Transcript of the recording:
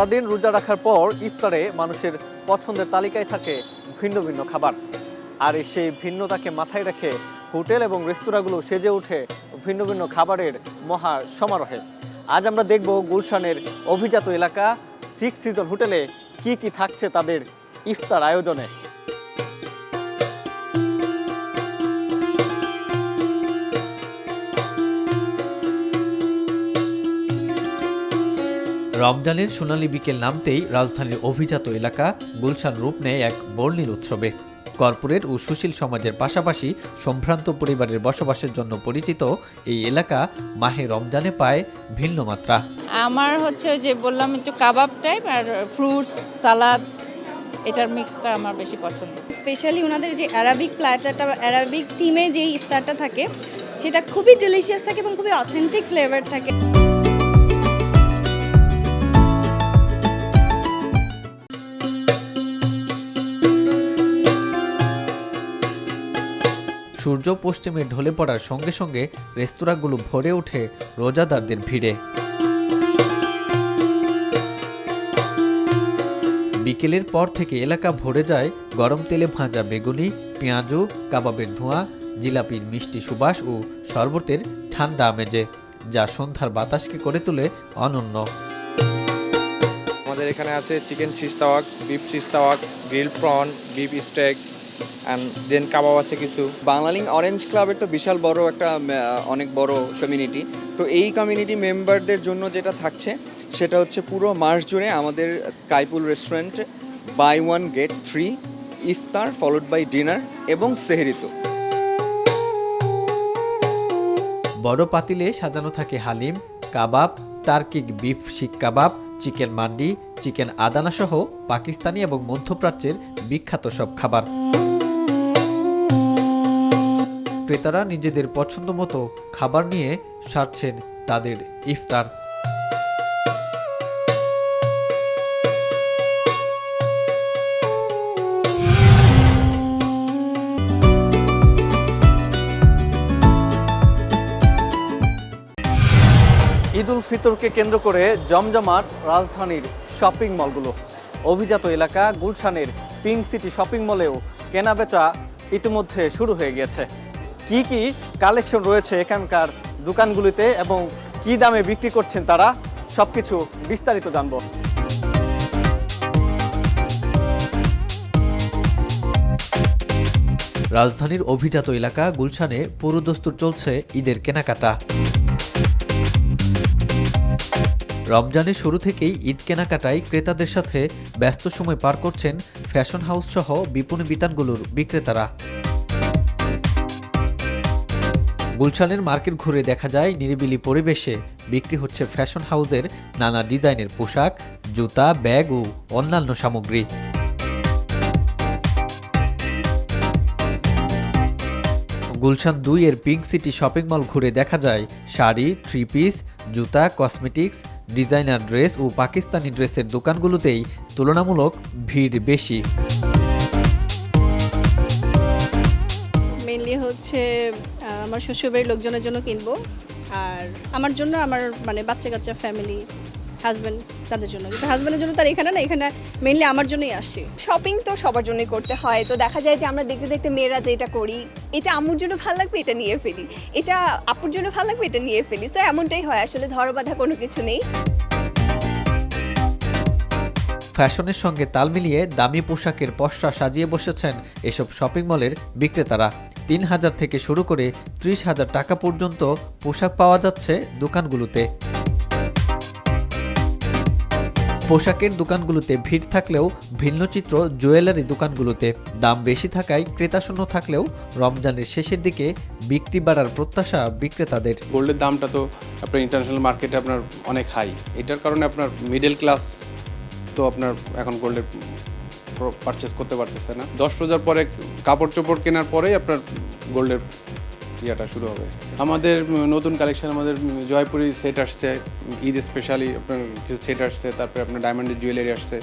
সারাদিন রোজা রাখার পর ইফতারে মানুষের পছন্দের তালিকায় থাকে ভিন্ন ভিন্ন খাবার। আর সেই ভিন্নতাকে মাথায় রেখে হোটেল এবং রেস্তোরাঁগুলো সেজে ওঠে ভিন্ন ভিন্ন খাবারের মহা সমারোহে। আজ আমরা দেখব গুলশানের অভিজাত এলাকা সিক্স সিজন হোটেলে কি কি থাকছে তাদের ইফতার আয়োজনে। রমজানের সোনালী বিকেল নামতেই রাজধানীর অভিজাত এলাকা গুলশান রূপ নেয় এক বর্ণিল উৎসবে। কর্পোরেট ও সুশীল সমাজের পাশাপাশি সম্ভ্রান্ত পরিবারের বসবাসের জন্য পরিচিত এই এলাকা মাহে রমজানে পায় ভিন্ন মাত্রা। আমার যে বললাম একটু কাবাব টাইপ আর ফ্রুটস সালাদ, এটার মিক্সটা আমার বেশি পছন্দ। স্পেশালি ওনাদের যে অ্যারাবিক প্ল্যাটারটা, অ্যারাবিক থিমে যেই ইফতারটা থাকে সেটা খুবই ডেলিশিয়াস থাকে এবং খুবই অথেন্টিক ফ্লেভার থাকে। সূর্য পশ্চিমে ঢলে পড়ার সঙ্গে সঙ্গে রেস্তোরাঁগুলো ভরে ওঠে রোজাদারদের ভিড়ে। বিকেলের পর থেকে এলাকা ভরে যায় গরম তেলে ভাজা বেগুনি, পেঁয়াজু, কাবাবের ধোঁয়া, জিলাপির মিষ্টি সুবাস ও শরবতের ঠান্ডা আমেজে, যা সন্ধ্যার বাতাসকে করে তোলে অনন্য। আমাদের এখানে আছে চিকেন চিজ তাওয়াক, বিফ চিজ তাওয়াক, grill prawn, beef steak and then kebab আছে কিছু। বাংলালিংক অরেঞ্জ ক্লাবের তো বিশাল বড় একটা অনেক বড় কমিউনিটি। তো এই কমিউনিটি মেম্বারদের জন্য যেটা থাকছে সেটা হচ্ছে পুরো মাস জুড়ে আমাদের স্কাইপুল রেস্টুরেন্টে বাই ওয়ান গেট 3 ইফতার ফলোড বাই ডিনার এবং সেহরিতো। বড় পাতিলে সাজানো থাকে হালিম, কাবাব, টার্কিক বিফ শিক কাবাব, চিকেন মান্ডি, চিকেন আদানা সহ পাকিস্তানি এবং মধ্যপ্রাচ্যের বিখ্যাত সব খাবার। ক্রেতারা নিজেদের পছন্দ মতো খাবার নিয়ে সারছেন তাদের ইফতার। ঈদ উল ফিতরকে কেন্দ্র করে জমজমাট রাজধানীর শপিং মলগুলো। অভিজাত এলাকা গুলশানের পিঙ্ক সিটি শপিং মলেও কেনাবেচা ইতিমধ্যে শুরু হয়ে গেছে। কি কি কালেকশন রয়েছে এখানকার দোকানগুলিতে এবং কি দামে বিক্রি করছেন তারা, সবকিছু বিস্তারিত জানব। রাজধানীর অভিজাত এলাকা গুলশানে পুরোদস্তুর চলছে ঈদের কেনাকাটা। রমজানের শুরু থেকেই ঈদ কেনাকাটায় ক্রেতাদের সাথে ব্যস্ত সময় পার করছেন ফ্যাশন হাউস সহ বিপণী বিতানগুলোর বিক্রেতারা। গুলশানের মার্কেট ঘুরে দেখা যায় নিরিবিলি পরিবেশে বিক্রি হচ্ছে ফ্যাশন হাউসের নানা ডিজাইনের পোশাক, জুতা, ব্যাগ ও অন্যান্য সামগ্রী। গুলশান 2 এর পিঙ্ক সিটি শপিং মল ঘুরে দেখা যায় শাড়ি, 3 পিস, জুতা, কসমেটিক্স, ডিজাইনার ড্রেস ও পাকিস্তানি ড্রেসের দোকানগুলোতেই তুলনামূলক ভিড় বেশি। মেইনলি আমার শ্বশুরবাড়ির লোকজনের জন্য কিনবো, আর আমার জন্য, আমার বাচ্চা কাচ্চা ফ্যামিলি, হাজব্যান্ড, তাদের জন্য। কিন্তু হাজব্যান্ডের জন্য তার এখানে না, এখানে মেইনলি আমার জন্যই আসছি। শপিং তো সবার জন্যই করতে হয়, তো দেখা যায় যে আমরা দেখতে দেখতে মেয়েরা যেটা করি, এটা আম্মুর জন্য ভালো লাগবে এটা নিয়ে ফেলি, এটা আপুর জন্য ভালো লাগবে এটা নিয়ে ফেলি। তো এমনটাই হয়, আসলে ধরবাঁধা কোনো কিছু নেই। ফ্যাশনের সঙ্গে তাল মিলিয়ে দামি পোশাকের পসরা সাজিয়ে বসেছেন এসব শপিং মলের বিক্রেতারা। 3,000 থেকে শুরু করে 30,000 টাকা পর্যন্ত পোশাক পাওয়া যাচ্ছে দোকানগুলোতে। পোশাকের দোকানগুলোতে ভিড় থাকলেও ভিন্ন চিত্র জুয়েলারি দোকানগুলোতে। দাম বেশি থাকায় ক্রেতাশূন্য থাকলেও রমজানের শেষের দিকে বিক্রি বাড়ার প্রত্যাশা বিক্রেতাদের। গোল্ডের দামটা তো আপনার ইন্টারন্যাশনাল মার্কেটে আপনার অনেক হাই, এটার কারণে আপনার মিডল ক্লাস তো আপনার এখন গোল্ডের পারচেস করতে পারতেছে না। 10 রোজার পরে কাপড় চোপড় কেনার পরেই আপনার গোল্ডের ইয়াটা শুরু হবে। আমাদের নতুন কালেকশন, আমাদের জয়পুরি সেট আসছে, ঈদ স্পেশালি আপনার কিছু সেট আসছে, তারপরে আপনার ডায়মন্ডের জুয়েলারি আসছে।